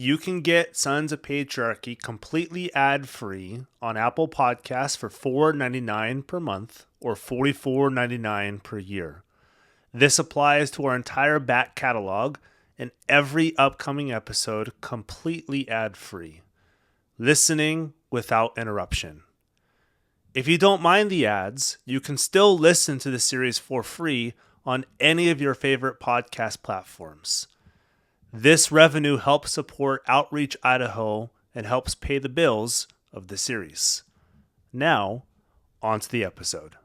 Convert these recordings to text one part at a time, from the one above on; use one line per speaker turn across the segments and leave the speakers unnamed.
You can get Sons of Patriarchy completely ad-free on Apple Podcasts for $4.99 per month or $44.99 per year. This applies to our entire back catalog and every upcoming episode completely ad-free. Listening without interruption. If you don't mind the ads, you can still listen to the series for free on any of your favorite podcast platforms. This revenue helps support Outreach Idaho and helps pay the bills of the series. Now, on to the episode.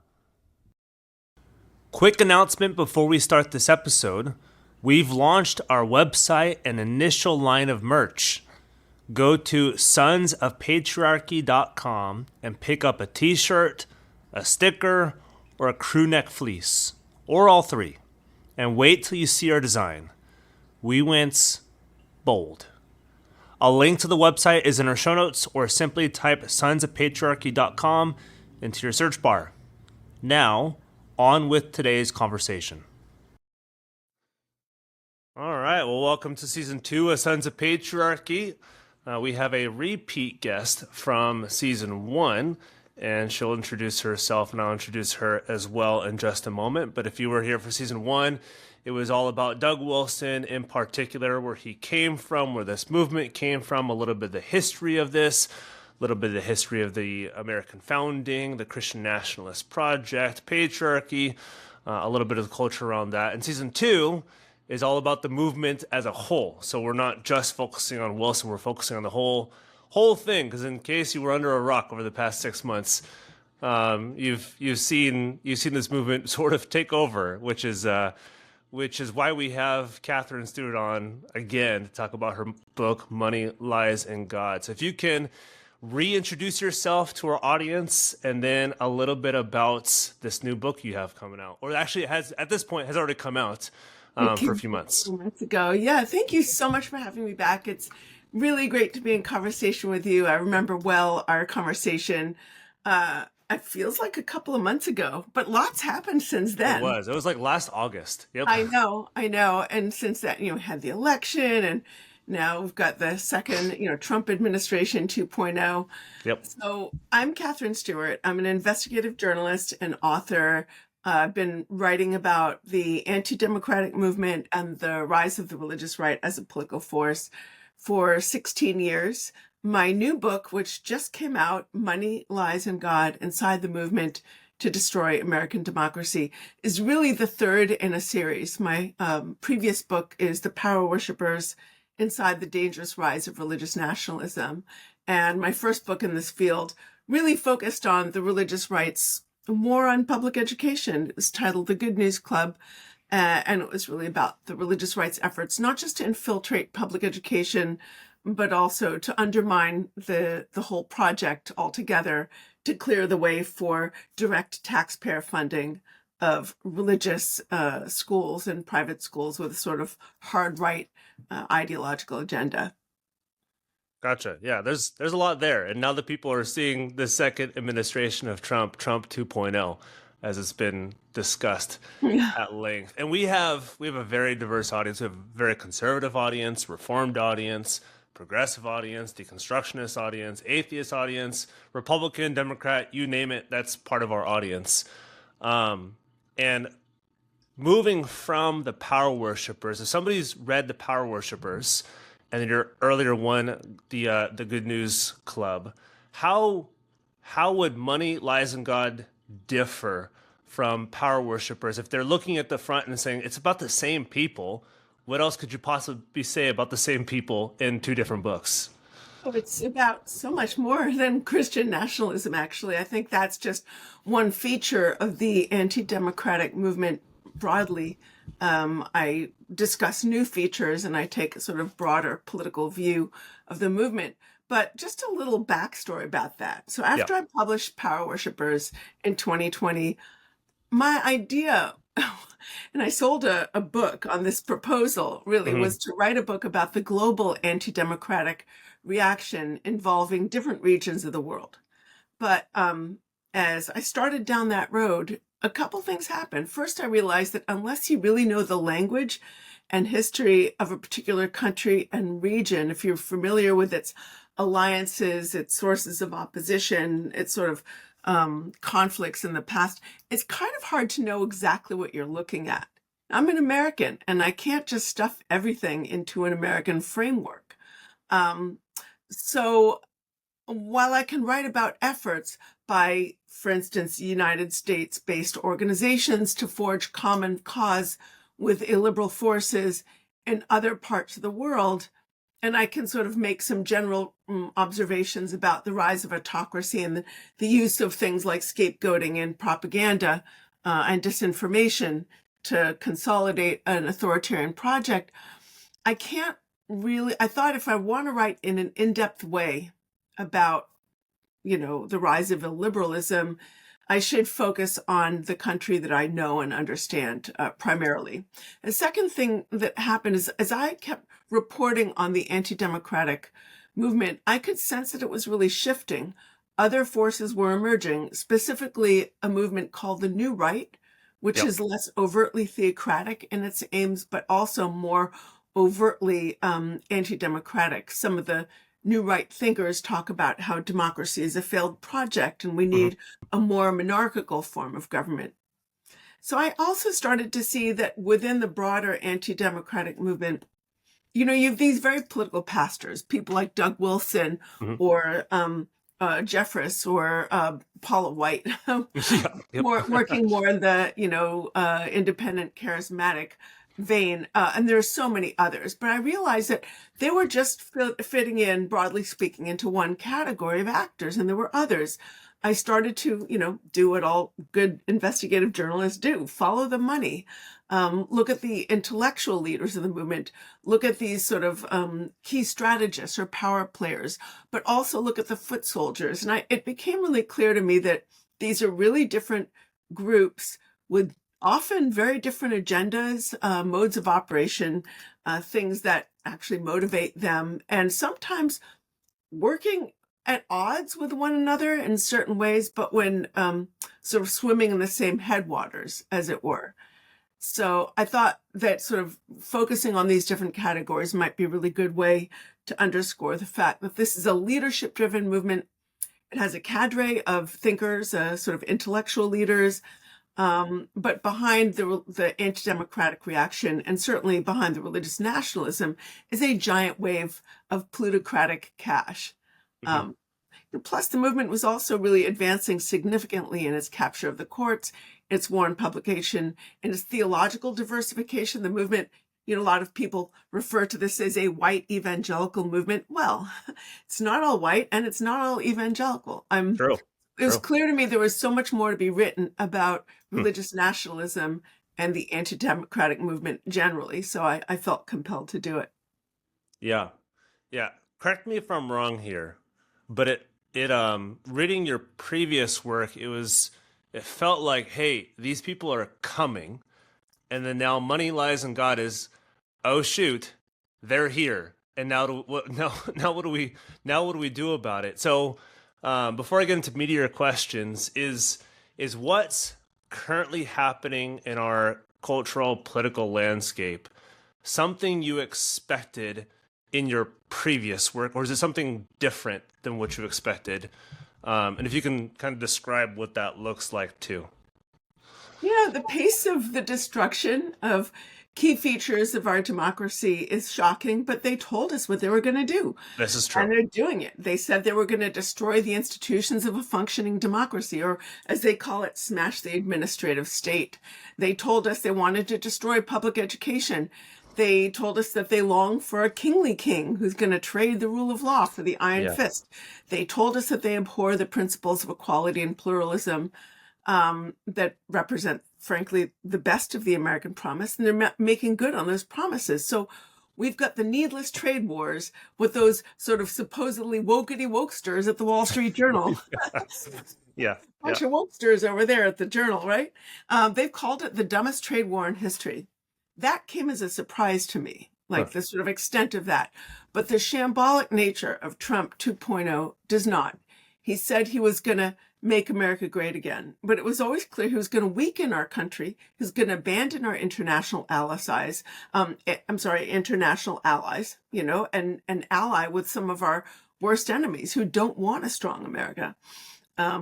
Quick announcement before we start this episode. We've launched our website and initial line of merch. Go to sonsofpatriarchy.com and pick up a t-shirt, a sticker, or a crew neck fleece, or all three. And wait till you see our design. We went bold. A link to the website is in our show notes, or simply type sonsofpatriarchy.com into your search bar. Now, on with today's conversation. All right, well, welcome to Season 2 of Sons of Patriarchy. We have a repeat guest from Season 1, and she'll introduce herself, and I'll introduce her as well in just a moment. But if you were here for Season 1, it was all about Doug Wilson in particular, where he came from, where this movement came from, a little bit of the history of this, a little bit of the history of the American founding, the Christian Nationalist Project, patriarchy, a little bit of the culture around that. And Season 2 is all about the movement as a whole. So we're not just focusing on Wilson, we're focusing on the whole thing, because in case you were under a rock over the past 6 months, you've seen this movement sort of take over, which is why we have Katherine Stewart on again to talk about her book, Money, Lies, and God. So if you can reintroduce yourself to our audience, and then a little bit about this new book you have coming out, or actually it has, at this point, has already come out for a few months.
Months ago. Yeah, thank you so much for having me back. It's really great to be in conversation with you. I remember well our conversation. It feels like a couple of months ago, but lots happened since then.
It was like last August. Yep.
I know. And since that, we had the election, and now we've got the second, Trump administration 2.0.
Yep.
So I'm Katherine Stewart. I'm an investigative journalist and author. I've been writing about the anti-democratic movement and the rise of the religious right as a political force for 16 years. My new book, which just came out, Money, Lies, and God, Inside the Movement to Destroy American Democracy, is really the third in a series. My previous book is The Power Worshippers, Inside the Dangerous Rise of Religious Nationalism. And my first book in this field really focused on the religious right's war on public education. It was titled The Good News Club, and it was really about the religious rights efforts, not just to infiltrate public education, but also to undermine the whole project altogether, to clear the way for direct taxpayer funding of religious schools and private schools with a sort of hard right ideological agenda.
Gotcha. Yeah, there's a lot there. And now that people are seeing the second administration of Trump 2.0, as it's been discussed at length. And we have a very diverse audience. We have a very conservative audience, reformed audience, progressive audience, deconstructionist audience, atheist audience, Republican, Democrat, you name it, that's part of our audience. And moving from the Power Worshippers, if somebody's read the Power Worshippers, and then your earlier one, the Good News Club, how would Money, Lies, and God differ from Power Worshippers? If they're looking at the front and saying it's about the same people, what else could you possibly say about the same people in two different books?
Oh, it's about so much more than Christian nationalism, actually. I think that's just one feature of the anti-democratic movement broadly. I discuss new features, and I take a sort of broader political view of the movement. But just a little backstory about that. So after I published Power Worshippers in 2020, my idea, and I sold a book on this proposal, really, was to write a book about the global anti-democratic reaction involving different regions of the world. But as I started down that road, a couple things happened. First, I realized that unless you really know the language and history of a particular country and region, if you're familiar with its alliances, its sources of opposition, its sort of conflicts in the past, it's kind of hard to know exactly what you're looking at. I'm an American, and I can't just stuff everything into an American framework. So while I can write about efforts by, for instance, United States-based organizations to forge common cause with illiberal forces in other parts of the world, and I can sort of make some general observations about the rise of autocracy and the use of things like scapegoating and propaganda and disinformation to consolidate an authoritarian project, I can't really, I thought if I want to write in an in-depth way about, the rise of illiberalism, I should focus on the country that I know and understand primarily. The second thing that happened is, as I kept reporting on the anti-democratic movement, I could sense that it was really shifting. Other forces were emerging, specifically a movement called the New Right, which is less overtly theocratic in its aims, but also more overtly anti-democratic. Some of the New Right thinkers talk about how democracy is a failed project and we need a more monarchical form of government. So I also started to see that within the broader anti-democratic movement, you have these very political pastors, people like Doug Wilson or Jeffress or Paula White, working more in the, independent, charismatic vein. And there are so many others. But I realized that they were just fitting in, broadly speaking, into one category of actors, and there were others. I started to, do what all good investigative journalists do, follow the money. Look at the intellectual leaders of the movement, look at these sort of key strategists or power players, but also look at the foot soldiers. And it became really clear to me that these are really different groups with often very different agendas, modes of operation, things that actually motivate them, and sometimes working at odds with one another in certain ways, but when sort of swimming in the same headwaters, as it were. So I thought that sort of focusing on these different categories might be a really good way to underscore the fact that this is a leadership-driven movement. It has a cadre of thinkers, sort of intellectual leaders, but behind the anti-democratic reaction, and certainly behind the religious nationalism, is a giant wave of plutocratic cash. Plus, the movement was also really advancing significantly in its capture of the courts, its war on publication, and its theological diversification. The movement, a lot of people refer to this as a white evangelical movement. Well, it's not all white and it's not all evangelical.
True.
It was clear to me there was so much more to be written about religious nationalism and the anti-democratic movement generally. So I felt compelled to do it.
Yeah. Correct me if I'm wrong here, but reading your previous work, it felt like, hey, these people are coming, and then now money lies in God is, oh shoot, they're here, and now what do we do about it? So before I get into meatier questions, is what's currently happening in our cultural political landscape something you expected in your previous work, or is it something different than what you expected? And if you can kind of describe what that looks like too.
The pace of the destruction of key features of our democracy is shocking, but they told us what they were going to do.
This is true.
And they're doing it. They said they were going to destroy the institutions of a functioning democracy, or as they call it, smash the administrative state. They told us they wanted to destroy public education. They told us that they long for a kingly king who's going to trade the rule of law for the iron fist. They told us that they abhor the principles of equality and pluralism that represent, frankly, the best of the American promise, and they're making good on those promises. So we've got the needless trade wars with those sort of supposedly wokesters at the Wall Street Journal. Bunch of wokesters over there at the Journal, right? They've called it the dumbest trade war in history. That came as a surprise to me, like the sort of extent of that. But the shambolic nature of Trump 2.0 does not. He said he was going to make America great again, but it was always clear he was going to weaken our country. He was going to abandon our international allies. International allies, and ally with some of our worst enemies who don't want a strong America.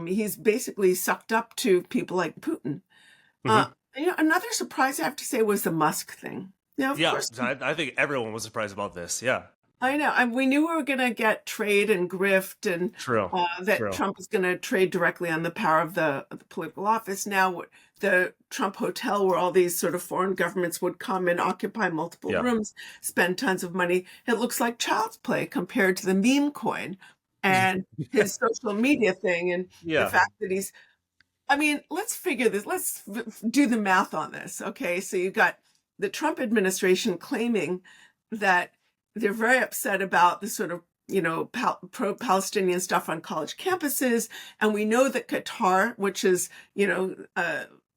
He's basically sucked up to people like Putin. Another surprise I have to say was the Musk thing. Of course,
I think everyone was surprised about this. Yeah.
I know. And we knew we were going to get trade and grift and
True.
Trump was going to trade directly on the power of the political office. Now, the Trump Hotel, where all these sort of foreign governments would come and occupy multiple rooms, spend tons of money, it looks like child's play compared to the meme coin and his social media thing and the fact that let's figure this. Let's do the math on this. Okay, so you got the Trump administration claiming that they're very upset about the sort of, pro-Palestinian stuff on college campuses. And we know that Qatar, which is,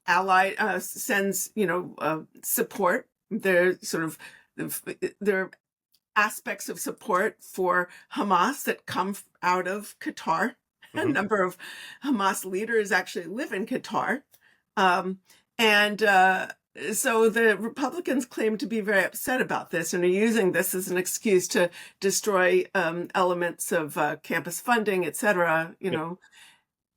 ally, sends, support. Their sort of, their aspects of support for Hamas that come out of Qatar. A number of Hamas leaders actually live in Qatar. So the Republicans claim to be very upset about this and are using this as an excuse to destroy elements of campus funding, et cetera,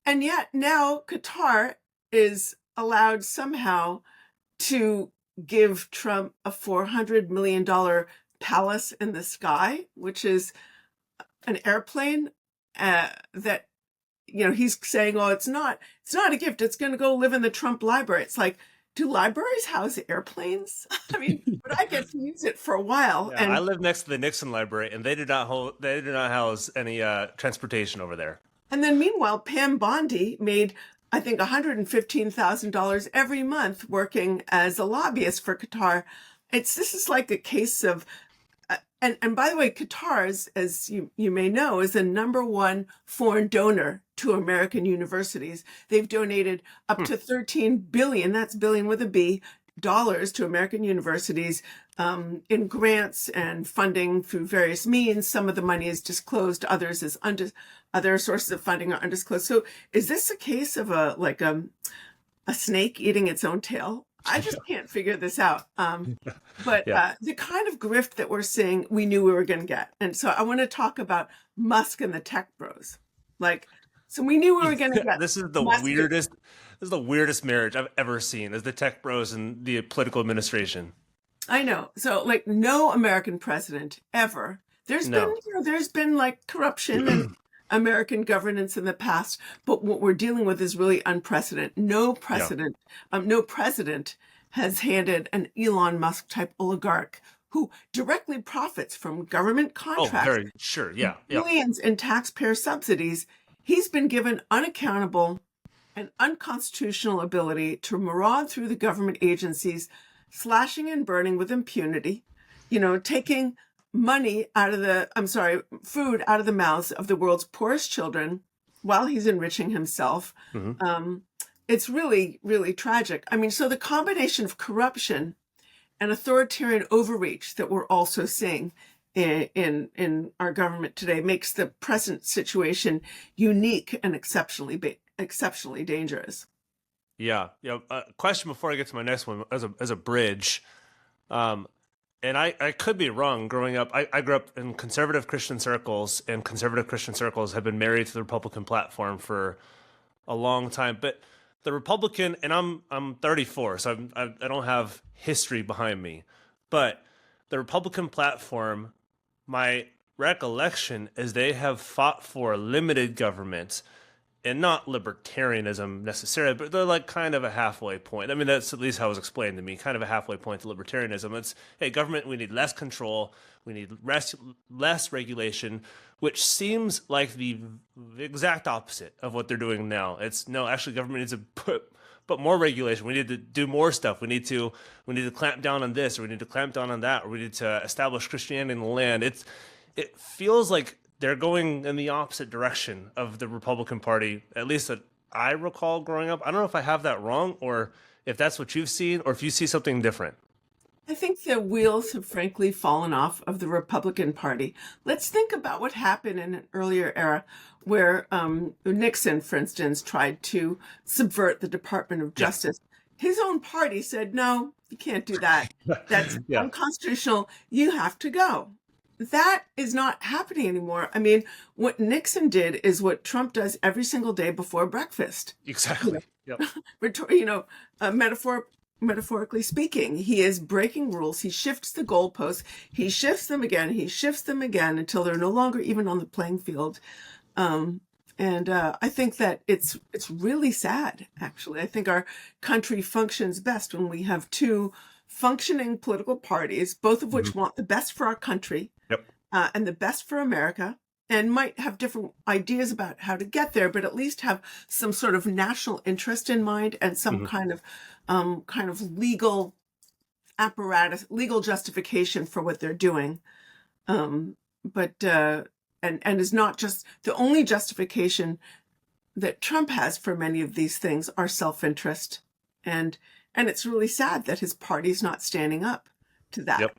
And yet now Qatar is allowed somehow to give Trump a $400 million palace in the sky, which is an airplane that, he's saying, oh, it's not a gift. It's going to go live in the Trump library. It's like, do libraries house airplanes? But I get to use it for a while.
Yeah, and I live next to the Nixon Library, and they did not house any transportation over there.
And then meanwhile, Pam Bondi made, I think, $115,000 every month working as a lobbyist for Qatar. This is like a case of, and by the way, Qatar, as you may know, is the #1 foreign donor to American universities. They've donated up to $13 billion, that's billion with a B, dollars to American universities in grants and funding through various means. Some of the money is disclosed, others is other sources of funding are undisclosed. So is this a case of a snake eating its own tail? I just can't figure this out. But the kind of grift that we're seeing, we knew we were going to get. And so I want to talk about Musk and the tech bros. So we knew we were going to get
this is the weirdest marriage I've ever seen, is the tech bros and the political administration.
I know. So no American president ever. There's been corruption and American governance in the past, but what we're dealing with is really unprecedented. No president has handed an Elon Musk type oligarch who directly profits from government contracts.
Oh, very sure. Yeah.
Billions in taxpayer subsidies. He's been given unaccountable and unconstitutional ability to maraud through the government agencies, slashing and burning with impunity, taking food out of the mouths of the world's poorest children while he's enriching himself. It's really, really tragic. So the combination of corruption and authoritarian overreach that we're also seeing in our government today makes the present situation unique and exceptionally dangerous.
Yeah. Question before I get to my next one, as a bridge, and I could be wrong. Growing up, I grew up in conservative Christian circles, and conservative Christian circles have been married to the Republican platform for a long time. But the Republican, and I'm 34, so I don't have history behind me, but the Republican platform, my recollection is they have fought for limited government, and not libertarianism necessarily, but they're kind of a halfway point. That's at least how it was explained to me, kind of a halfway point to libertarianism. It's, hey, government, we need less control, we need less regulation, which seems like the exact opposite of what they're doing now. It's, no, actually, government needs to put more regulation. We need to do more stuff. We need to clamp down on this, or we need to clamp down on that, or we need to establish Christianity in the land. It feels like they're going in the opposite direction of the Republican Party, at least that I recall growing up. I don't know if I have that wrong, or if that's what you've seen, or if you see something different.
I think the wheels have frankly fallen off of the Republican Party. Let's think about what happened in an earlier era where Nixon, for instance, tried to subvert the Department of
Yeah.
Justice. His own party said, no, you can't do that. That's
Yeah.
unconstitutional. You have to go. That is not happening anymore. I mean, what Nixon did is what Trump does every single day before breakfast.
Exactly. Yep.
You know, metaphorically speaking, he is breaking rules. He shifts the goalposts. He shifts them again. He shifts them again until they're no longer even on the playing field. And I think that it's really sad, actually. I think our country functions best when we have two functioning political parties, both of which want the best for our country
Yep.
and the best for America, and might have different ideas about how to get there, but at least have some sort of national interest in mind and some kind of legal apparatus, legal justification for what they're doing. But is not just the only justification that Trump has for many of these things are self-interest, and it's really sad that his party's not standing up to that.
Yep.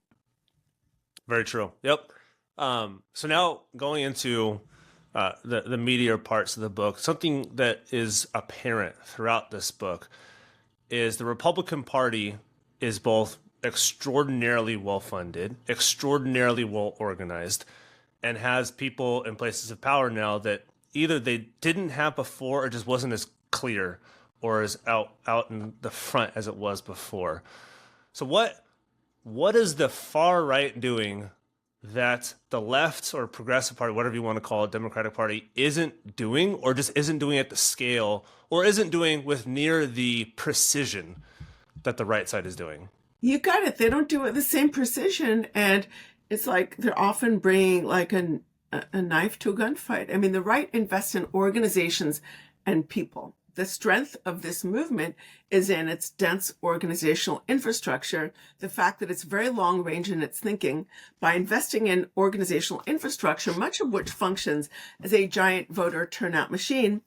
Very true. Yep. So now going into the meatier parts of the book, something that is apparent throughout this book is the Republican Party is both extraordinarily well-funded, extraordinarily well-organized, and has people in places of power now that either they didn't have before or just wasn't as clear or as out in the front as it was before. So what is the far right doing that the left or progressive party, whatever you want to call it, Democratic Party, isn't doing, or just isn't doing at the scale, or isn't doing with near the precision that the right side is doing?
You got it. They don't do it with the same precision, and it's like they're often bringing like a knife to a gunfight. I mean, the right invests in organizations and people. The strength of this movement is in its dense organizational infrastructure, the fact that it's very long range in its thinking. By investing in organizational infrastructure, much of which functions as a giant voter turnout machine,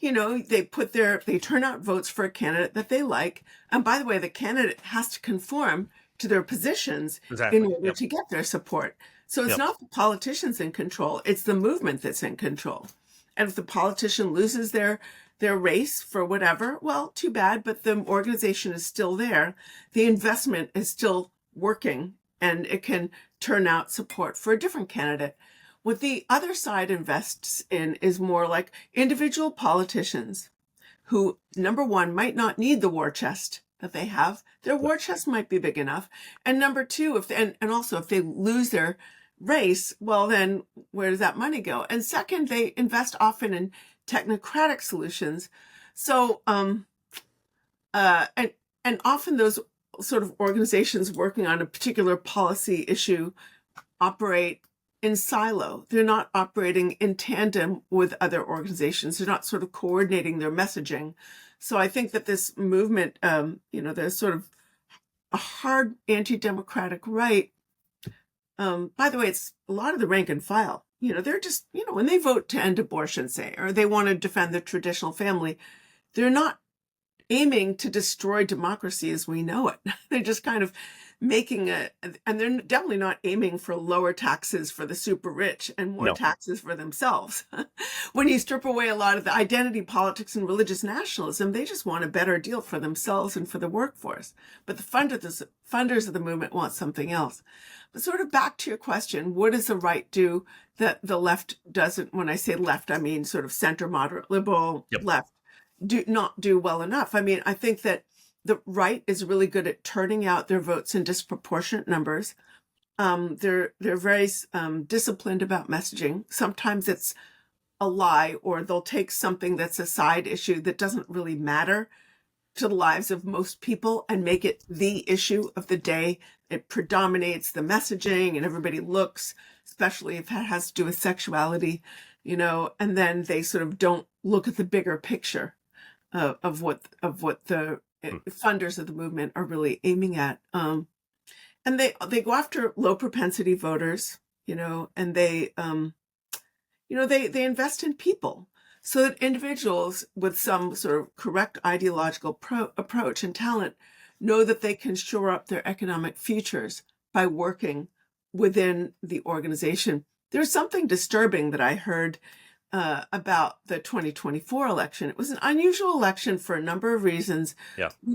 you know, they turn out votes for a candidate that they like. And by the way, the candidate has to conform to their positions in order to get their support. So it's not the politicians in control, it's the movement that's in control. And if the politician loses their race for whatever, well, too bad, but the organization is still there. The investment is still working, and it can turn out support for a different candidate. What the other side invests in is more like individual politicians who, number one, might not need the war chest that they have. Their war chest might be big enough. And number two, and also if they lose their race, well, then where does that money go? And second, they invest often in technocratic solutions. So, and often those sort of organizations working on a particular policy issue operate in silo. They're not operating in tandem with other organizations. They're not sort of coordinating their messaging. So I think that this movement, there's sort of a hard anti-democratic right. By the way, it's a lot of the rank and file. They're just, when they vote to end abortion, say, or they want to defend the traditional family, they're not aiming to destroy democracy as we know it. They're just kind of making and they're definitely not aiming for lower taxes for the super rich and more taxes for themselves. When you strip away a lot of the identity politics and religious nationalism, they just want a better deal for themselves and for the workforce. But the funders of the movement want something else. But sort of back to your question, what does the right do that the left doesn't? When I say left, I mean sort of center, moderate, liberal, left, not do well enough. I mean, I think that the right is really good at turning out their votes in disproportionate numbers. They're very disciplined about messaging. Sometimes it's a lie, or they'll take something that's a side issue that doesn't really matter to the lives of most people and make it the issue of the day. It predominates the messaging, and everybody looks, especially if it has to do with sexuality, and then they sort of don't look at the bigger picture of what the funders of the movement are really aiming at. And they go after low propensity voters, and they invest in people so that individuals with some sort of correct ideological approach and talent know that they can shore up their economic futures by working within the organization. There's something disturbing that I heard about the 2024 election. It was an unusual election for a number of reasons.
Yeah.
We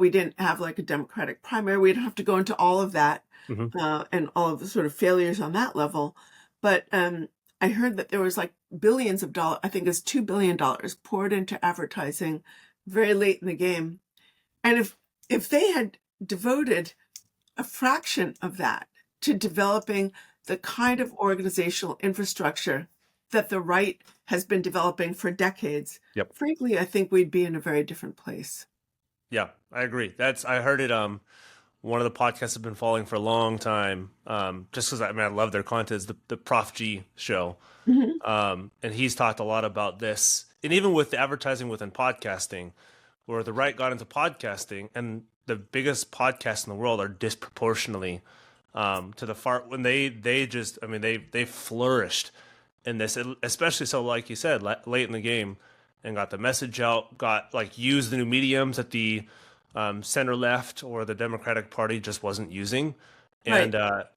didn't have like a Democratic primary. We don't have to go into all of that and all of the sort of failures on that level. But I heard that there was like billions of dollars, I think it's $2 billion poured into advertising very late in the game. And if they had devoted a fraction of that to developing the kind of organizational infrastructure that the right has been developing for decades, frankly, I think we'd be in a very different place.
Yeah, I agree. I heard it. One of the podcasts I've been following for a long time, just because I love their content, is the Prof G show. And he's talked a lot about this. And even with the advertising within podcasting, where the right got into podcasting, and the biggest podcasts in the world are disproportionately to the far, when they flourished in this, especially so, like you said, late in the game, and got the message out, used the new mediums that the center left or the Democratic Party just wasn't using. And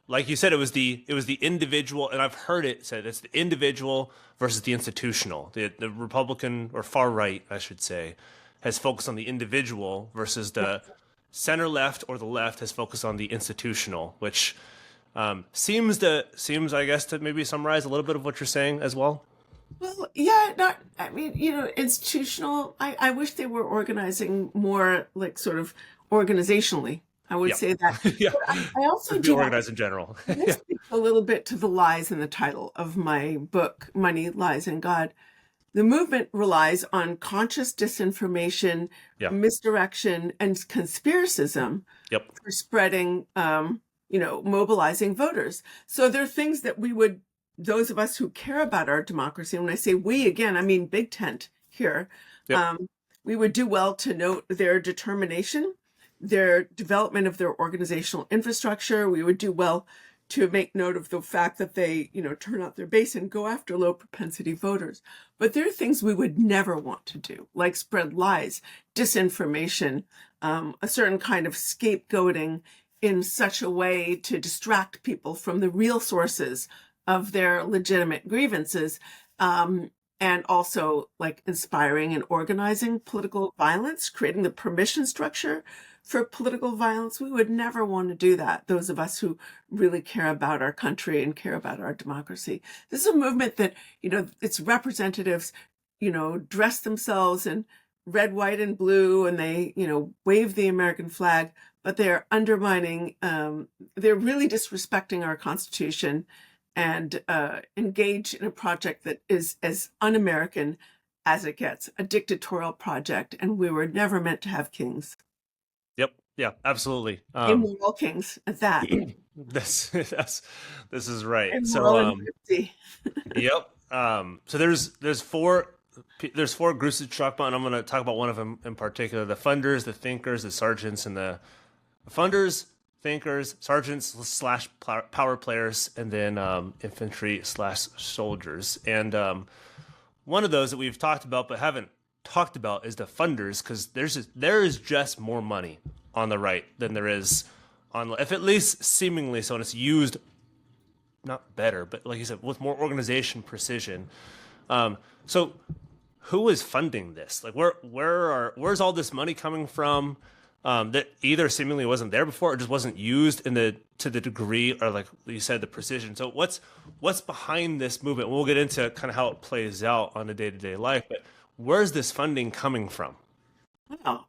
like you said, it was the individual, and I've heard it said it's the individual versus the institutional. The Republican, or far right, I should say, has focused on the individual, versus the center left or the left has focused on the institutional, which seems, I guess, to maybe summarize a little bit of what you're saying as well.
Well, yeah, institutional. I wish they were organizing more, like, sort of organizationally. I would say that.
Yeah.
I also do
organized in general.
This speaks a little bit to the lies in the title of my book, Money, Lies, and God. The movement relies on conscious disinformation, misdirection, and conspiracism for spreading, mobilizing voters. So there are things that those of us who care about our democracy, when I say we, again, I mean Big Tent here, we would do well to note their determination, their development of their organizational infrastructure. We would do well to make note of the fact that they, turn out their base and go after low propensity voters. But there are things we would never want to do, like spread lies, disinformation, a certain kind of scapegoating in such a way to distract people from the real sources of their legitimate grievances, and also like inspiring and organizing political violence, creating the permission structure for political violence. We would never want to do that, those of us who really care about our country and care about our democracy. This is a movement that, its representatives, dress themselves in red, white, and blue, and they, wave the American flag, but they're undermining, they're really disrespecting our Constitution, and engage in a project that is as un-American as it gets, a dictatorial project, and we were never meant to have kings.
Yep. Yeah, absolutely.
Immoral kings at that.
This is right.
Immoral
yep. So there's four groups to talk about, and I'm going to talk about one of them in particular: the funders, the thinkers, the sergeants, and the funders, thinkers, sergeants / power players, and then infantry / soldiers. And one of those that we've talked about but haven't talked about is the funders, because there is just more money on the right than there is on left, at least seemingly so, and it's used not better, but like you said, with more organization precision. So who is funding this? Like where's all this money coming from? That either seemingly wasn't there before or just wasn't used to the degree, or like you said, the precision. So what's behind this movement? We'll get into kind of how it plays out on a day-to-day life, but where's this funding coming from?
Well,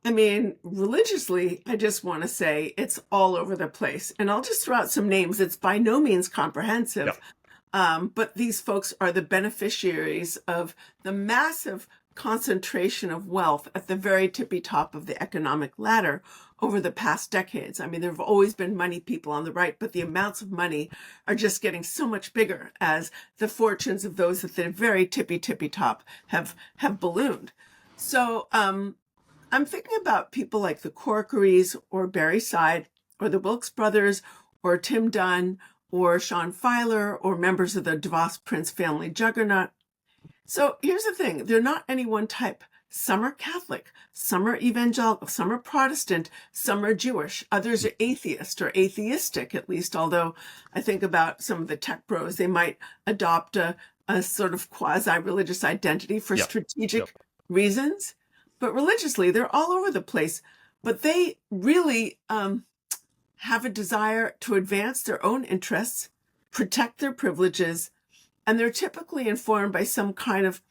religiously, I just want to say it's all over the place. And I'll just throw out some names. It's by no means comprehensive. But these folks are the beneficiaries of the massive concentration of wealth at the very tippy top of the economic ladder over the past decades. There have always been money people on the right, but the amounts of money are just getting so much bigger as the fortunes of those at the very tippy top have ballooned. So I'm thinking about people like the Corkerys or Barry Side or the Wilkes brothers or Tim Dunn or Sean Filer or members of the DeVos Prince family juggernaut. So here's the thing. They're not any one type. Some are Catholic, some are evangelical, some are Protestant, some are Jewish, others are atheist or atheistic, at least, although I think about some of the tech bros, they might adopt a sort of quasi-religious identity for
Yep. Yep.
strategic reasons. But religiously, they're all over the place. But they really have a desire to advance their own interests, protect their privileges, and they're typically informed by some kind of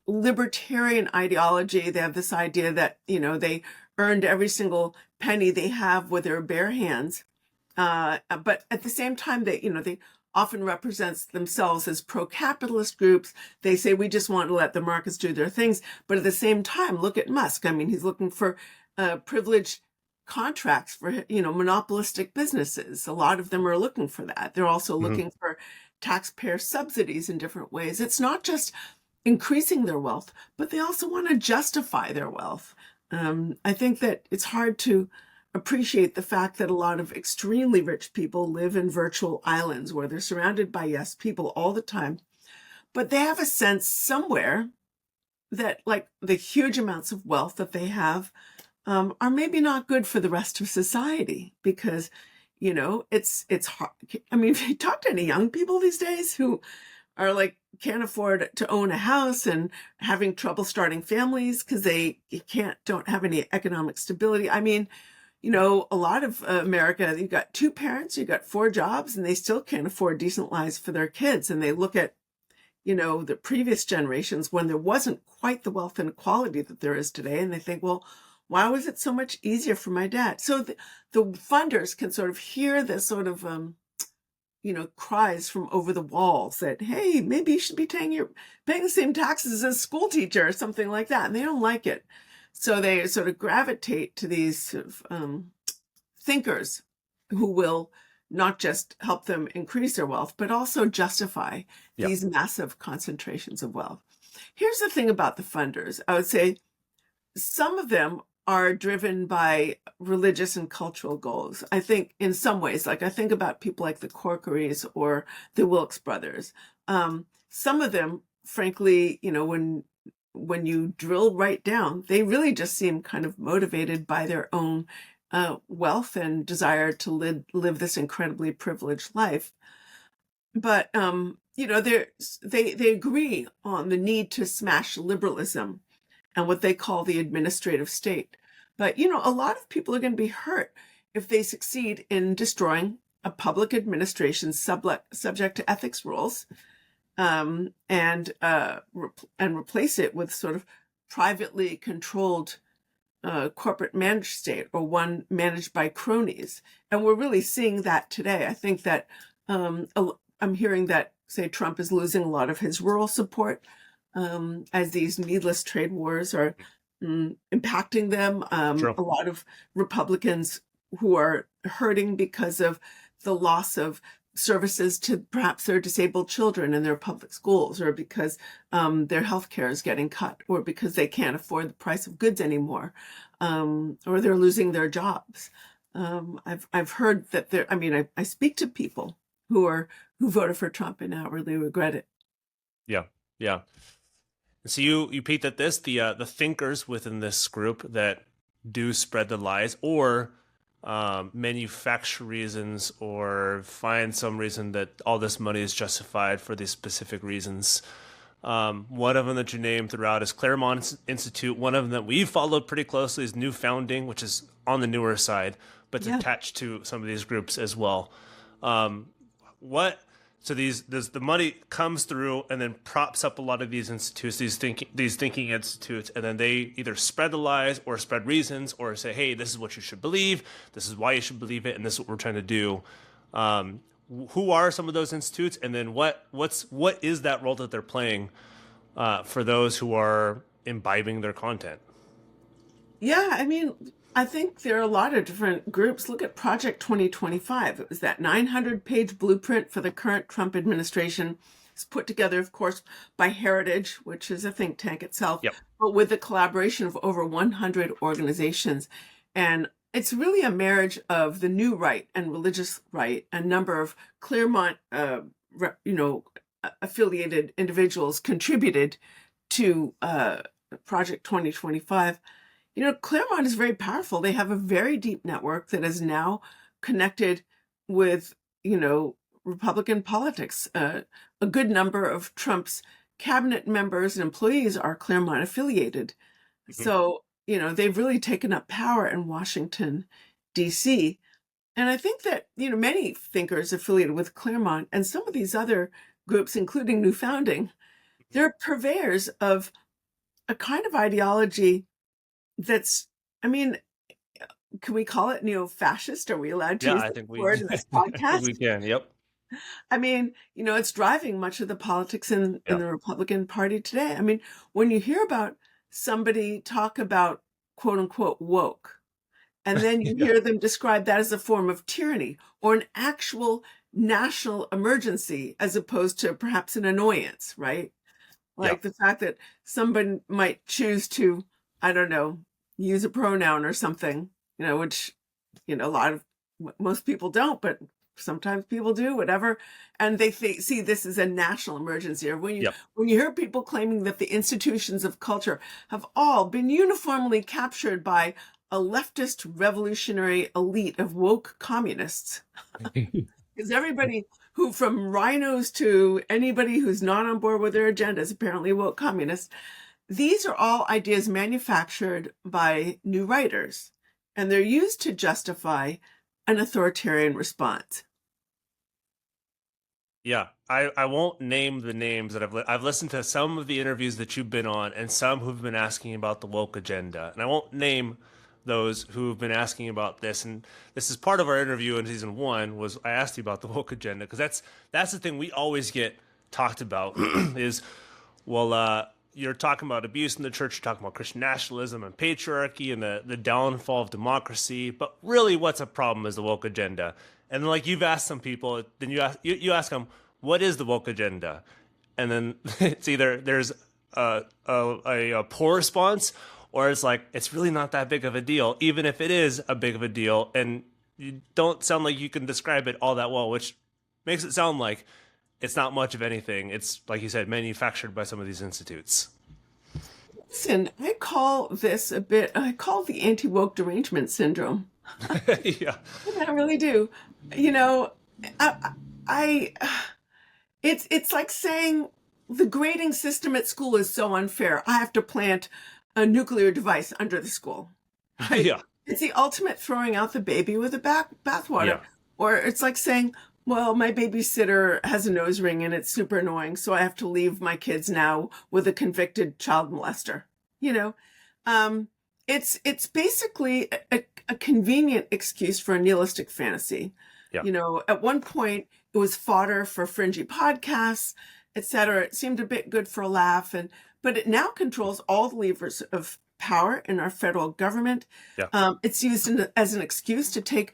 libertarian ideology. They have this idea that, they earned every single penny they have with their bare hands. But at the same time, they often represent themselves as pro-capitalist groups. They say, we just want to let the markets do their things. But at the same time, look at Musk. I mean, he's looking for privileged contracts for, monopolistic businesses. A lot of them are looking for that. They're also looking for taxpayer subsidies in different ways. It's not just increasing their wealth, but they also want to justify their wealth. I think that it's hard to appreciate the fact that a lot of extremely rich people live in virtual islands where they're surrounded by yes people all the time, but they have a sense somewhere that, like, the huge amounts of wealth that they have are maybe not good for the rest of society, because it's hard. I mean, if you talk to any young people these days who are like can't afford to own a house and having trouble starting families because they don't have any economic stability. I mean, a lot of America, you've got two parents, you've got 4 jobs, and they still can't afford decent lives for their kids. And they look at, the previous generations when there wasn't quite the wealth and equality that there is today. And they think, well, why was it so much easier for my dad? So the funders can sort of hear this sort of, cries from over the walls that, hey, maybe you should be paying the same taxes as a school teacher or something like that. And they don't like it. So they sort of gravitate to these sort of thinkers who will not just help them increase their wealth, but also justify these massive concentrations of wealth. Here's the thing about the funders. I would say some of them are driven by religious and cultural goals. I think in some ways, like I think about people like the Corkerys or the Wilkes brothers. Some of them, frankly, when you drill right down, they really just seem kind of motivated by their own wealth and desire to live this incredibly privileged life. But they agree on the need to smash liberalism and what they call the administrative state. But, a lot of people are going to be hurt if they succeed in destroying a public administration subject to ethics rules, and replace it with sort of privately controlled corporate managed state, or one managed by cronies. And we're really seeing that today. I think that I'm hearing that, say, Trump is losing a lot of his rural support as these needless trade wars are impacting them.
True.
A lot of Republicans who are hurting because of the loss of services to perhaps their disabled children in their public schools, or because their health care is getting cut, or because they can't afford the price of goods anymore, or they're losing their jobs. I've heard that I speak to people who voted for Trump and now really regret it.
Yeah. Yeah. So you peeked at this, the thinkers within this group that do spread the lies, or manufacture reasons, or find some reason that all this money is justified for these specific reasons. One of them that you named throughout is Claremont Institute. One of them that we've followed pretty closely is New Founding, which is on the newer side, but it's attached to some of these groups as well. So the money comes through and then props up a lot of these institutes, these thinking institutes, and then they either spread the lies or spread reasons, or say, hey, this is what you should believe, this is why you should believe it, and this is what we're trying to do. Who are some of those institutes, and then what is that role that they're playing for those who are imbibing their content?
Yeah, I mean, I think there are a lot of different groups. Look at Project 2025. It was that 900-page blueprint for the current Trump administration. It's put together, of course, by Heritage, which is a think tank itself, but with the collaboration of over 100 organizations. And it's really a marriage of the new right and religious right. A number of Claremont, affiliated individuals contributed to Project 2025. Claremont is very powerful. They have a very deep network that is now connected with, Republican politics. A good number of Trump's cabinet members and employees are Claremont affiliated.
Mhm.
So, they've really taken up power in Washington, D.C. And I think that, many thinkers affiliated with Claremont and some of these other groups, including New Founding, they're purveyors of a kind of ideology that's, I mean, can we call it neo-fascist? Are we allowed to
Yeah,
use
I
that
think we
word in this
I think we
podcast?
can. Yep.
I mean, it's driving much of the politics in
Yeah.
the Republican Party today. I mean, when you hear about somebody talk about quote unquote woke, and then you
Yeah.
hear them describe that as a form of tyranny or an actual national emergency as opposed to perhaps an annoyance, right?
Yeah.
Like the fact that somebody might choose to, I don't know, use a pronoun or something, which, a lot of most people don't, but sometimes people do, whatever. And they see this as a national emergency. Or when you
Yep.
when you hear people claiming that the institutions of culture have all been uniformly captured by a leftist revolutionary elite of woke communists, because everybody who, from rhinos to anybody who's not on board with their agenda, is apparently woke communists. These are all ideas manufactured by new writers, and they're used to justify an authoritarian response.
Yeah, I won't name the names that I've listened to some of the interviews that you've been on and some who've been asking about the woke agenda. And I won't name those who've been asking about this. And this is part of our interview in season 1 was I asked you about the woke agenda because that's the thing we always get talked about is you're talking about abuse in the church, you're talking about Christian nationalism and patriarchy and the downfall of democracy, but really what's a problem is the woke agenda. And then, like you've asked some people, then you ask them, what is the woke agenda? And then it's either there's a poor response or it's like, it's really not that big of a deal, even if it is a big of a deal. And you don't sound like you can describe it all that well, which makes it sound like it's not much of anything. It's, like you said, manufactured by some of these institutes.
Listen, I call the anti-woke derangement syndrome.
Yeah.
I really do. You know, I, I it's like saying the grading system at school is so unfair. I have to plant a nuclear device under the school. Right?
Yeah.
It's the ultimate throwing out the baby with the bathwater.
Yeah.
Or it's like saying, well, my babysitter has a nose ring and it's super annoying, so I have to leave my kids now with a convicted child molester. You know, um, it's basically a convenient excuse for a nihilistic fantasy.
Yeah.
At one point it was fodder for fringy podcasts, etc. It seemed a bit good for a laugh, but it now controls all the levers of power in our federal government.
Yeah.
It's used as an excuse to take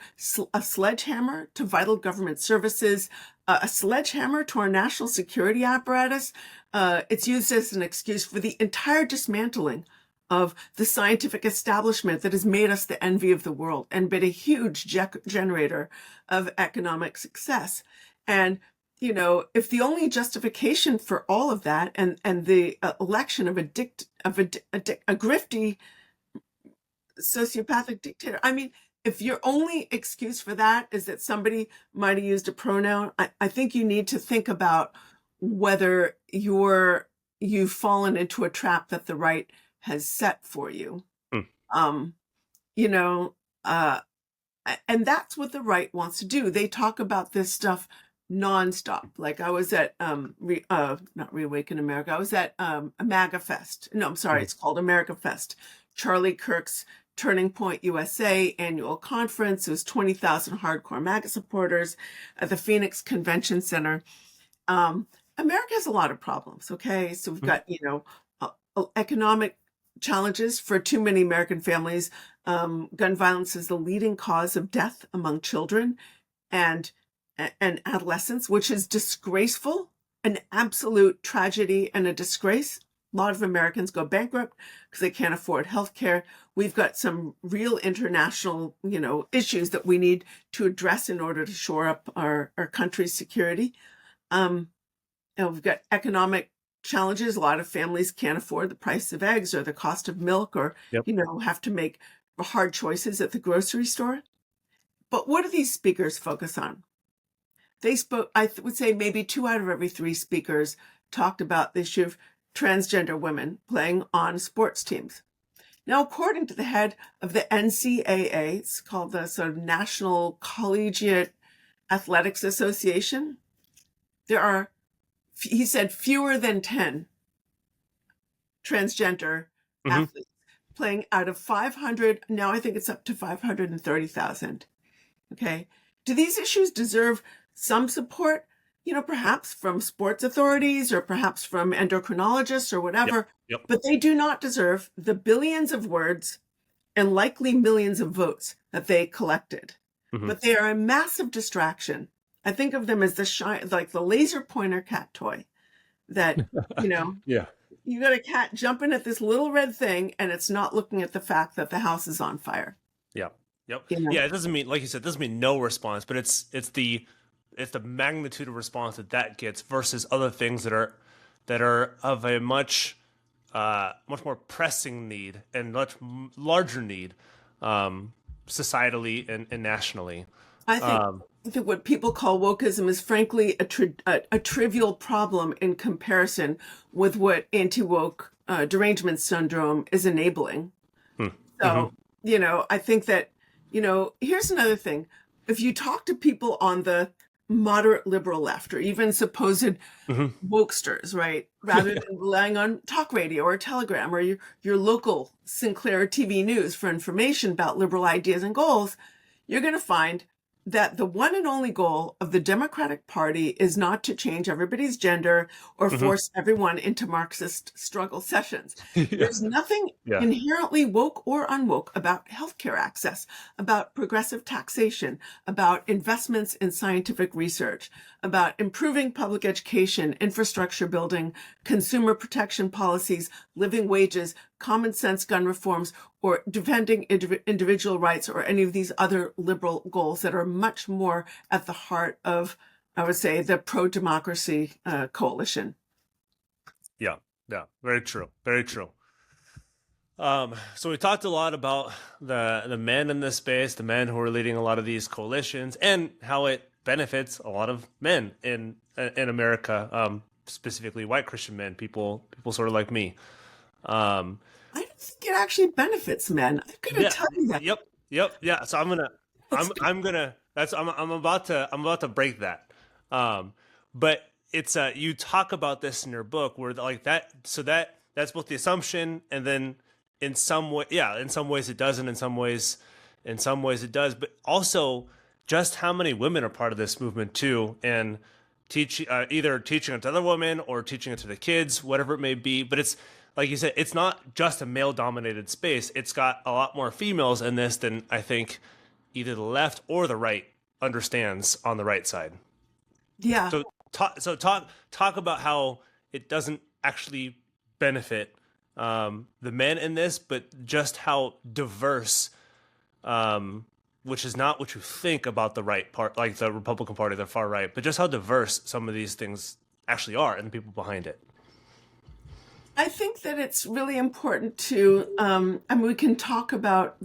a sledgehammer to vital government services, a sledgehammer to our national security apparatus. It's used as an excuse for the entire dismantling of the scientific establishment that has made us the envy of the world and been a huge generator of economic success. And if the only justification for all of that and the election of a grifty sociopathic dictator, I mean, if your only excuse for that is that somebody might have used a pronoun, I think you need to think about whether you've fallen into a trap that the right has set for you.
Hmm.
Um, you know, uh, and that's what the right wants to do. They talk about this stuff nonstop. Like I was at not Reawaken America. I was at a MAGA Fest. No, I'm sorry, it's called America Fest. Charlie Kirk's Turning Point USA annual conference. It was 20,000 hardcore MAGA supporters at the Phoenix Convention Center. America has a lot of problems. Okay, so we've got economic challenges for too many American families. Gun violence is the leading cause of death among children and adolescents, which is disgraceful, an absolute tragedy and a disgrace. A lot of Americans go bankrupt because they can't afford health care. We've got some real international, issues that we need to address in order to shore up our country's security. And we've got economic challenges. A lot of families can't afford the price of eggs or the cost of milk, or,
Yep.
have to make hard choices at the grocery store. But what do these speakers focus on? They spoke, would say maybe 2 out of every 3 speakers talked about the issue of transgender women playing on sports teams. Now, according to the head of the NCAA, it's called the sort of National Collegiate Athletics Association, there are, he said, fewer than 10 transgender athletes playing out of 500. Now I think it's up to 530,000. Okay. Do these issues deserve some support? Perhaps from sports authorities or perhaps from endocrinologists or whatever,
Yep.
but they do not deserve the billions of words and likely millions of votes that they collected. But they are a massive distraction. I think of them as like the laser pointer cat toy that,
Yeah.
you got a cat jumping at this little red thing and it's not looking at the fact that the house is on fire.
Yeah. Yep. Yeah. It doesn't mean, like you said, it doesn't mean no response, but it's the magnitude of response that gets versus other things that are of a much more pressing need and much larger need, societally and nationally.
I think what people call wokeism is frankly a trivial problem in comparison with what anti-woke derangement syndrome is enabling. So, I think that, here's another thing. If you talk to people on the moderate liberal left or even supposed wokesters, right, rather than relying on talk radio or Telegram or your local Sinclair TV news for information about liberal ideas and goals, you're going to find that the one and only goal of the Democratic Party is not to change everybody's gender or force everyone into Marxist struggle sessions. There's nothing inherently woke or unwoke about healthcare access, about progressive taxation, about investments in scientific research, about improving public education, infrastructure building, consumer protection policies, living wages, common sense gun reforms, or defending individual rights, or any of these other liberal goals that are much more at the heart of, I would say, the pro-democracy coalition.
Yeah, very true, very true. So we talked a lot about the men in this space, the men who are leading a lot of these coalitions, and how it benefits a lot of men in America, specifically white Christian men, people sort of like me.
I don't think it actually benefits men. I'm gonna tell you that.
Yep. Yeah. So I'm about to break that. But it's you talk about this in your book where like that. So that's both the assumption, and then in some ways it doesn't. In some ways it does. But also just how many women are part of this movement too, and either teaching it to other women or teaching it to the kids, whatever it may be. But it's, like you said, it's not just a male-dominated space. It's got a lot more females in this than I think either the left or the right understands on the right side.
Yeah.
So talk about how it doesn't actually benefit the men in this, but just how diverse, which is not what you think about the right part, like the Republican Party, the far right, but just how diverse some of these things actually are and the people behind it.
I think that it's really important to, we can talk about,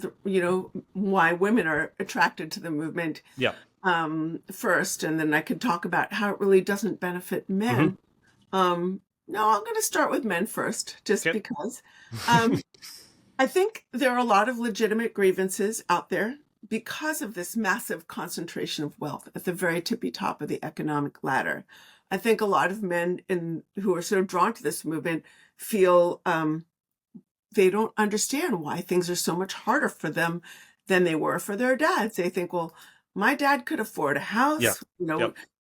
why women are attracted to the movement first, and then I could talk about how it really doesn't benefit men. No, I'm going to start with men first, just because. I think there are a lot of legitimate grievances out there because of this massive concentration of wealth at the very tippy top of the economic ladder. I think a lot of men who are sort of drawn to this movement feel they don't understand why things are so much harder for them than they were for their dads. They think, well, my dad could afford a house.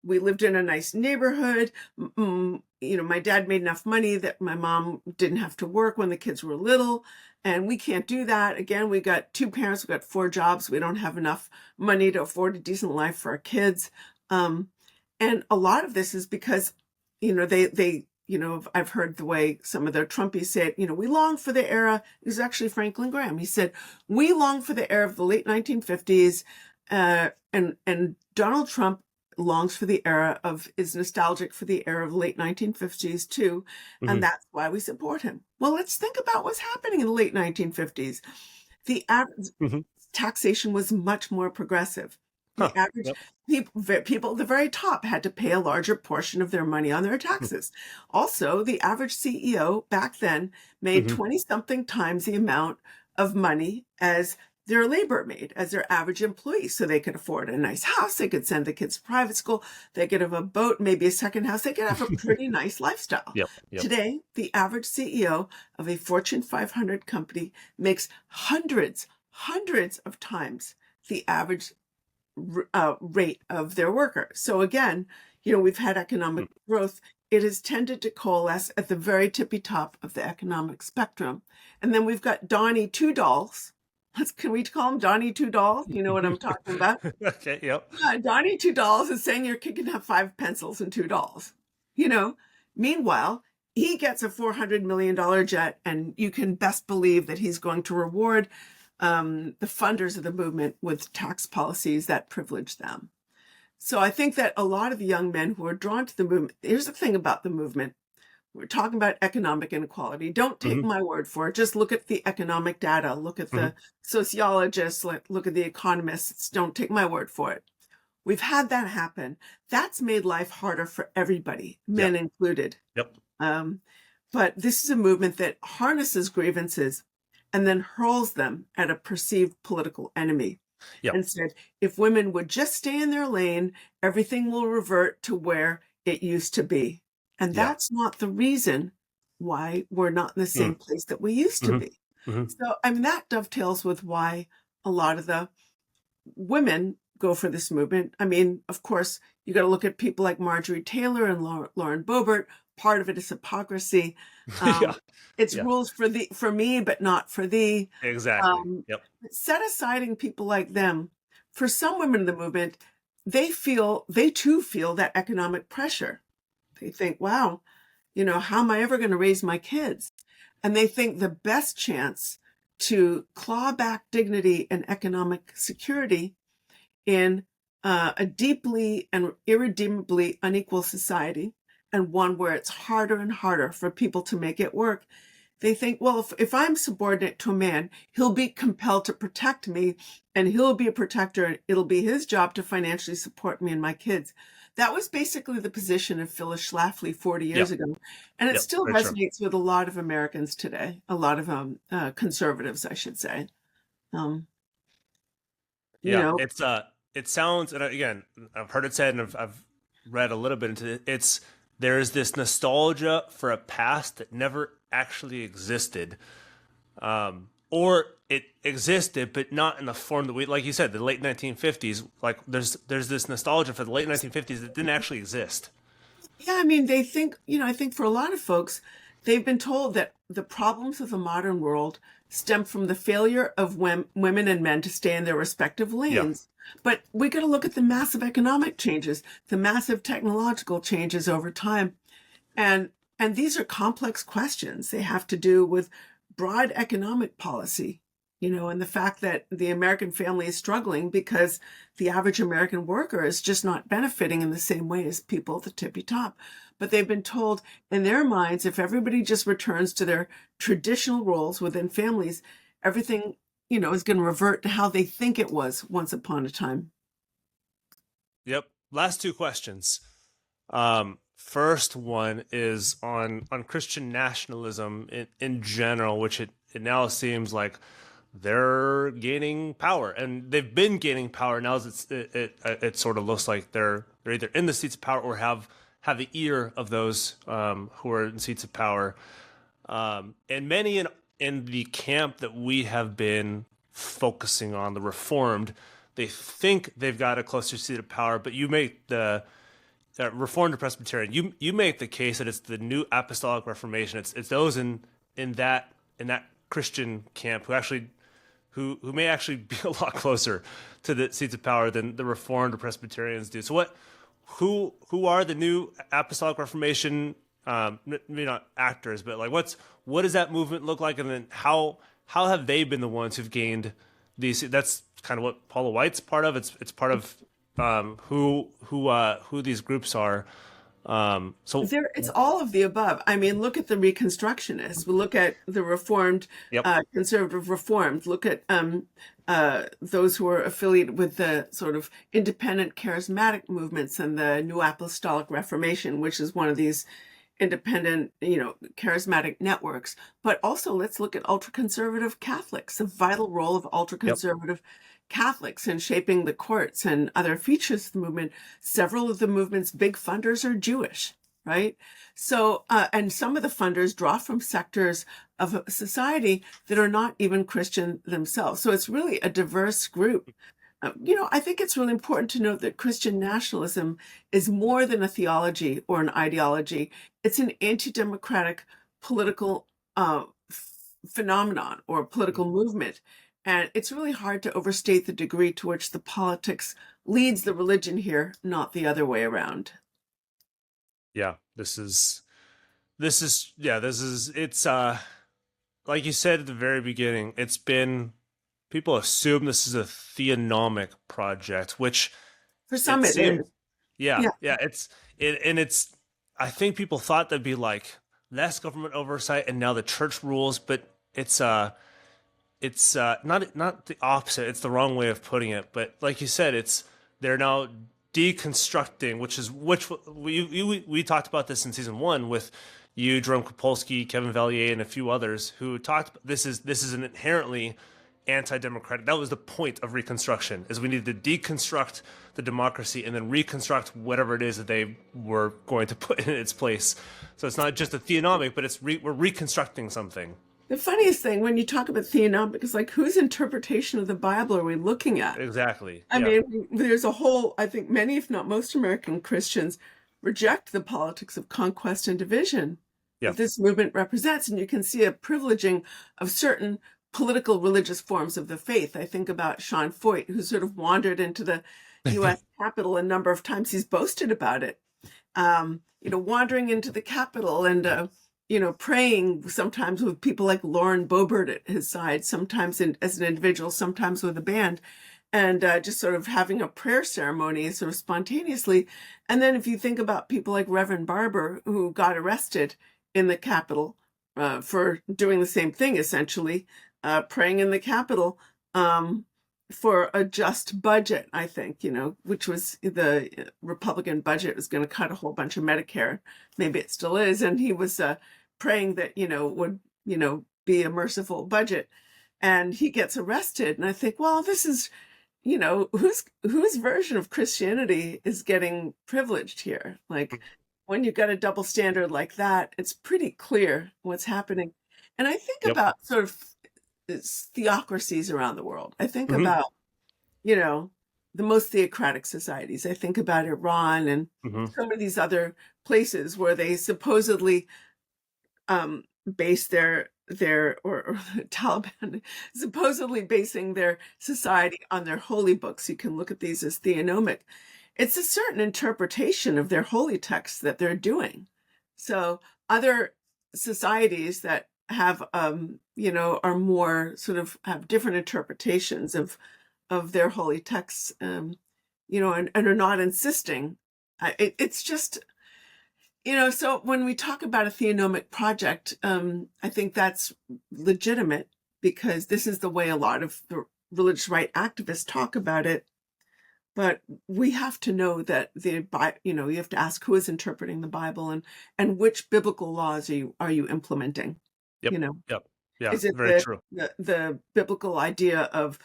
We lived in a nice neighborhood. My dad made enough money that my mom didn't have to work when the kids were little. And we can't do that. Again, we got 2 parents, we got 4 jobs. We don't have enough money to afford a decent life for our kids. And a lot of this is because, I've heard the way some of the Trumpies say it, we long for the era. It was actually Franklin Graham. He said, we long for the era of the late 1950s. And Donald Trump longs for the era of, is nostalgic for the era of late 1950s too, and
Hmm.
that's why we support him. Well, let's think about what's happening in the late 1950s. The average
Hmm.
taxation was much more progressive. The
Huh.
average
Yep.
people at the very top had to pay a larger portion of their money on their taxes. Also, the average CEO back then made
Hmm.
20 something times the amount of money as their labor made, as their average employee. So they could afford a nice house, they could send the kids to private school, they could have a boat, maybe a second house, they could have a pretty nice lifestyle.
Yep. Yep.
Today, the average CEO of a Fortune 500 company makes hundreds of times the average rate of their worker. So again, we've had economic growth. It has tended to coalesce at the very tippy top of the economic spectrum. And then we've got Donnie Two Dolls. Can we call him Donnie Two Dolls? You know what I'm talking about?
Okay. Yep.
Yeah, Donnie Two Dolls is saying your kid can have 5 pencils and $2. You know, Meanwhile, he gets a $400 million jet, and you can best believe that he's going to reward the funders of the movement with tax policies that privilege them. So I think that a lot of the young men who are drawn to the movement, here's the thing about the movement. We're talking about economic inequality. Don't take
Hmm.
my word for it. Just look at the economic data. Look at
Hmm.
the sociologists. Look at the economists. Don't take my word for it. We've had that happen. That's made life harder for everybody,
Yep.
men included.
Yep.
Um, but this is a movement that harnesses grievances and then hurls them at a perceived political enemy
Yep.
and said, if women would just stay in their lane, everything will revert to where it used to be. And
Yeah.
that's not the reason why we're not in the
Mm.
same place that we used to
Hmm.
be.
Hmm.
So, that dovetails with why a lot of the women go for this movement. Of course, you got to look at people like Marjorie Taylor and Lauren Boebert. Part of it is hypocrisy.
Yeah.
It's
Yeah.
rules for me, but not for thee.
Exactly.
Um,
Yep.
Set asiding people like them, for some women in the movement, they too feel that economic pressure. They think, wow, how am I ever going to raise my kids? And they think the best chance to claw back dignity and economic security in a deeply and irredeemably unequal society, and one where it's harder and harder for people to make it work. They think, well, if I'm subordinate to a man, he'll be compelled to protect me, and he'll be a protector, and it'll be his job to financially support me and my kids. That was basically the position of Phyllis Schlafly 40 years
Yep.
ago. And it
Yep.
still
Very true.
resonates with a lot of Americans today, a lot of conservatives, I should say. Um, you
Yeah.
know,
It sounds, and again, I've heard it said, and I've read a little bit into it. There's this nostalgia for a past that never actually existed, or it existed, but not in the form that we, like you said, the late 1950s. Like there's this nostalgia for the late 1950s that didn't actually exist.
Yeah, they think, I think for a lot of folks, they've been told that the problems of the modern world stem from the failure of women and men to stay in their respective
Yeah.
lanes. But we got to look at the massive economic changes, the massive technological changes over time. And these are complex questions. They have to do with broad economic policy, and the fact that the American family is struggling because the average American worker is just not benefiting in the same way as people at the tippy top. But they've been told in their minds, if everybody just returns to their traditional roles within families, everything, is going to revert to how they think it was once upon a time.
Yep. Last two questions. First one is on Christian nationalism in general, which it now seems like they're gaining power, and they've been gaining power. Now it sort of looks like they're either in the seats of power or have the ear of those who are in seats of power. And many in the camp that we have been focusing on, the Reformed, they think they've got a closer seat of power, but you make the Reformed or Presbyterian, you make the case that it's the New Apostolic Reformation. It's those in that Christian camp who may actually be a lot closer to the seats of power than the Reformed or Presbyterians do. So who are the New Apostolic Reformation? Maybe not actors, but like what does that movement look like, and then how have they been the ones who've gained these? That's kind of what Paula White's part of. It's part of who these groups are. So
It's all of the above. I mean, look at the Reconstructionists. Look at the Reformed,
yep,
conservative Reformed. Look at those who are affiliated with the sort of independent charismatic movements and the New Apostolic Reformation, which is one of these independent, charismatic networks. But also, let's look at ultra-conservative Catholics, the vital role of
yep,
ultra-conservative Catholics in shaping the courts and other features of the movement. Several of the movement's big funders are Jewish, right? So, and some of the funders draw from sectors of society that are not even Christian themselves. So it's really a diverse group. I think it's really important to note that Christian nationalism is more than a theology or an ideology. It's an anti-democratic political phenomenon or political movement. And it's really hard to overstate the degree to which the politics leads the religion here, not the other way around.
yeah. It's like you said at the very beginning. It's been people assume this is a theonomic project, which
For some,
it
it
seems,
is.
yeah,
Yeah.
yeah. It's. I think people thought there'd be like less government oversight, and now the church rules, but it's not the opposite. It's the wrong way of putting it. But like you said, they're now deconstructing, which we talked about this in season 1 with you, Jerome Kopolsky, Kevin Vallier, and a few others who talked. This is an inherently anti-democratic. That was the point of Reconstruction: is we needed to deconstruct the democracy and then reconstruct whatever it is that they were going to put in its place. So it's not just a theonomic, but we're reconstructing something.
The funniest thing when you talk about theonomic is like, whose interpretation of the Bible are we looking at?
Exactly.
I
Yeah.
mean, there's a whole, I think many, if not most American Christians reject the politics of conquest and division
Yeah.
that this movement represents. And you can see a privileging of certain political religious forms of the faith. I think about Sean Foyt, who sort of wandered into the US Capitol a number of times. He's boasted about it. Wandering into the Capitol and, praying sometimes with people like Lauren Boebert at his side, sometimes as an individual, sometimes with a band, and just sort of having a prayer ceremony sort of spontaneously. And then if you think about people like Reverend Barber, who got arrested in the Capitol for doing the same thing, essentially, praying in the Capitol for a just budget, I think, which was the Republican budget was going to cut a whole bunch of Medicare. Maybe it still is. And he was praying that, would, be a merciful budget. And he gets arrested. And I think, well, this is, whose version of Christianity is getting privileged here? Like, when you've got a double standard like that, it's pretty clear what's happening. And I think
Yep.
about sort of theocracies around the world. I think
Hmm.
about, you know, the most theocratic societies. I think about Iran and
Hmm.
some of these other places where they supposedly base or Taliban supposedly basing their society on their holy books. You can look at these as theonomic. It's a certain interpretation of their holy texts that they're doing. So other societies that have are more sort of have different interpretations of their holy texts, and are not insisting. It's just, so when we talk about a theonomic project, I think that's legitimate because this is the way a lot of the religious right activists talk about it. But we have to know that you have to ask who is interpreting the Bible and which biblical laws are you implementing?
Yep.
You know,
Yep. Yeah.
is it
Very true.
the biblical idea of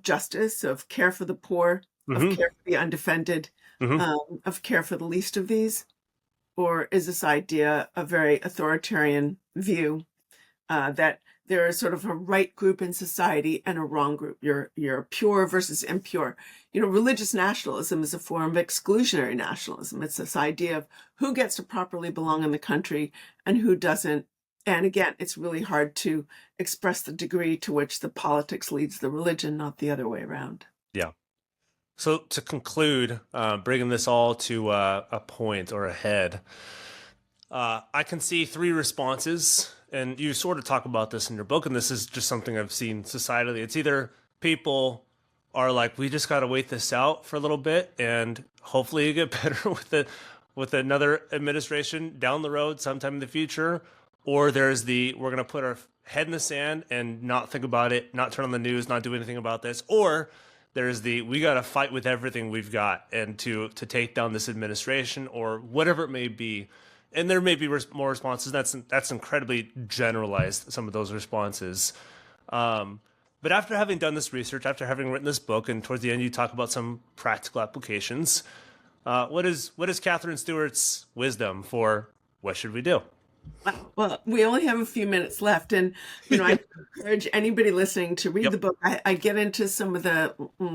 justice, of care for the poor, of
Hmm.
care for the undefended,
Hmm.
of care for the least of these? Or is this idea a very authoritarian view that there is sort of a right group in society and a wrong group? You're pure versus impure. Religious nationalism is a form of exclusionary nationalism. It's this idea of who gets to properly belong in the country and who doesn't. And again, it's really hard to express the degree to which the politics leads the religion, not the other way around.
Yeah. So to conclude, bringing this all to a point or a head, I can see three responses, and you sort of talk about this in your book, and this is just something I've seen societally. It's either people are like, we just got to wait this out for a little bit, and hopefully you get better with another administration down the road sometime in the future. Or there's the, we're going to put our head in the sand and not think about it, not turn on the news, not do anything about this. Or there's the, we got to fight with everything we've got and to take down this administration or whatever it may be. And there may be more responses. That's incredibly generalized, some of those responses. But after having done this research, after having written this book, and towards the end you talk about some practical applications, what is Katherine Stewart's wisdom for what should we do?
Well, we only have a few minutes left, and I encourage anybody listening to read the book. I get into some of the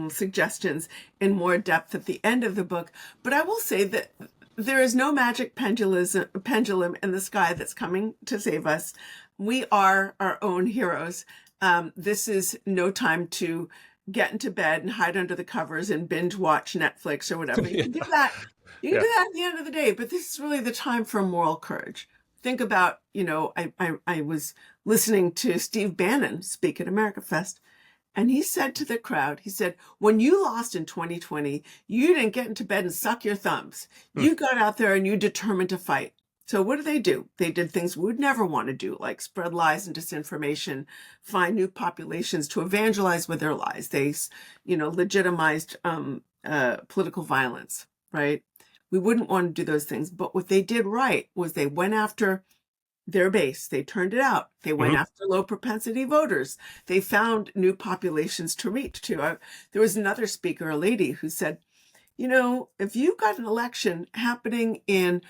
suggestions in more depth at the end of the book, but I will say that there is no magic pendulum in the sky that's coming to save us. We are our own heroes. This is no time to get into bed and hide under the covers and binge watch Netflix or whatever. You can do that. You can do that at the end of the day, but this is really the time for moral courage. Think about, I was listening to Steve Bannon speak at America Fest, and he said to the crowd, he said, when you lost in 2020, you didn't get into bed and suck your thumbs. You got out there and you determined to fight. So what do? They did things we would never want to do, like spread lies and disinformation, find new populations to evangelize with their lies. They, legitimized political violence, right? We wouldn't want to do those things. But what they did right was they went after their base. They turned it out. They went after low propensity voters. They found new populations to reach to. There was another speaker, a lady, who said, if you've got an election happening in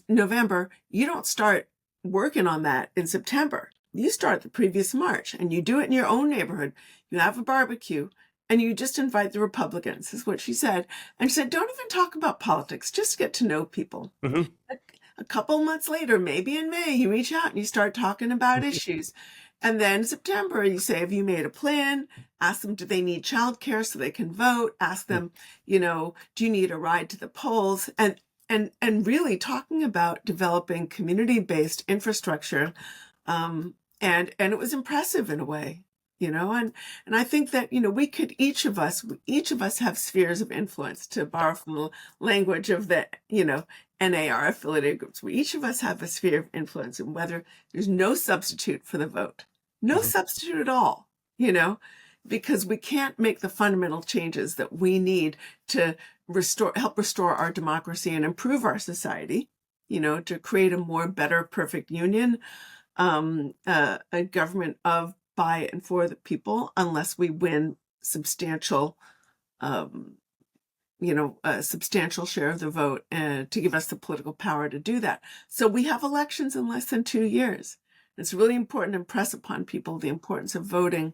November, you don't start working on that in September. You start the previous March, and you do it in your own neighborhood. You have a barbecue, and you just invite the Republicans, is what she said. And she said, don't even talk about politics, just get to know people. A couple months later, maybe in May, you reach out and you start talking about issues. And then in September, you say, have you made a plan? Ask them, do they need childcare so they can vote? Ask them, do you need a ride to the polls? And really talking about developing community-based infrastructure. And it was impressive in a way. And I think that, we could, each of us have spheres of influence, to borrow from the language of the, NAR affiliated groups. Each of us have a sphere of influence, and whether there's no substitute for the vote, no substitute at all, because we can't make the fundamental changes that we need to help restore our democracy and improve our society, to create a more better, perfect union, a government of, by, and for the people, unless we win substantial, a substantial share of the vote to give us the political power to do that. So we have elections in less than 2 years. It's really important to impress upon people the importance of voting,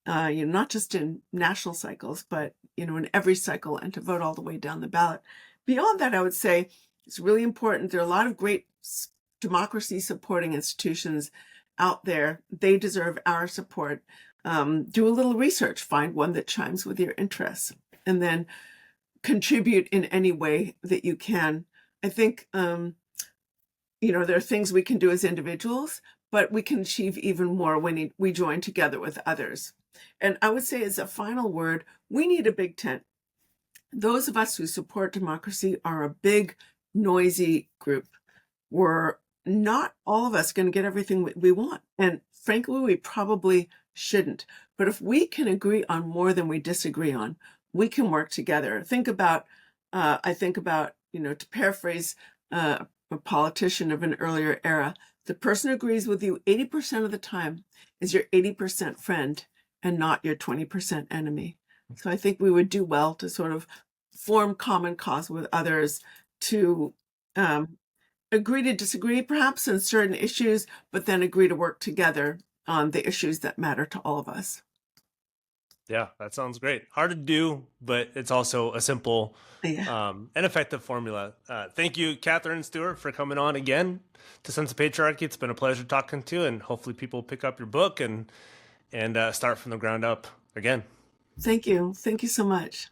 not just in national cycles, but, in every cycle, and to vote all the way down the ballot. Beyond that, I would say it's really important. There are a lot of great democracy supporting institutions out there. They deserve our support. Do a little research, find one that chimes with your interests, and then contribute in any way that you can. I think, there are things we can do as individuals, but we can achieve even more when we join together with others. And I would say, as a final word, we need a big tent. Those of us who support democracy are a big, noisy group. We're not all of us going to get everything we want. And frankly, we probably shouldn't. But if we can agree on more than we disagree on, we can work together. I think about, to paraphrase a politician of an earlier era, the person who agrees with you 80% of the time is your 80% friend and not your 20% enemy. So I think we would do well to sort of form common cause with others, to agree to disagree perhaps in certain issues, but then agree to work together on the issues that matter to all of us.
Yeah, that sounds great. Hard to do, but it's also a simple and effective formula. Thank you, Katherine Stewart, for coming on again to Sons of Patriarchy. It's been a pleasure talking to you, and hopefully people pick up your book and start from the ground up again.
Thank you. Thank you so much.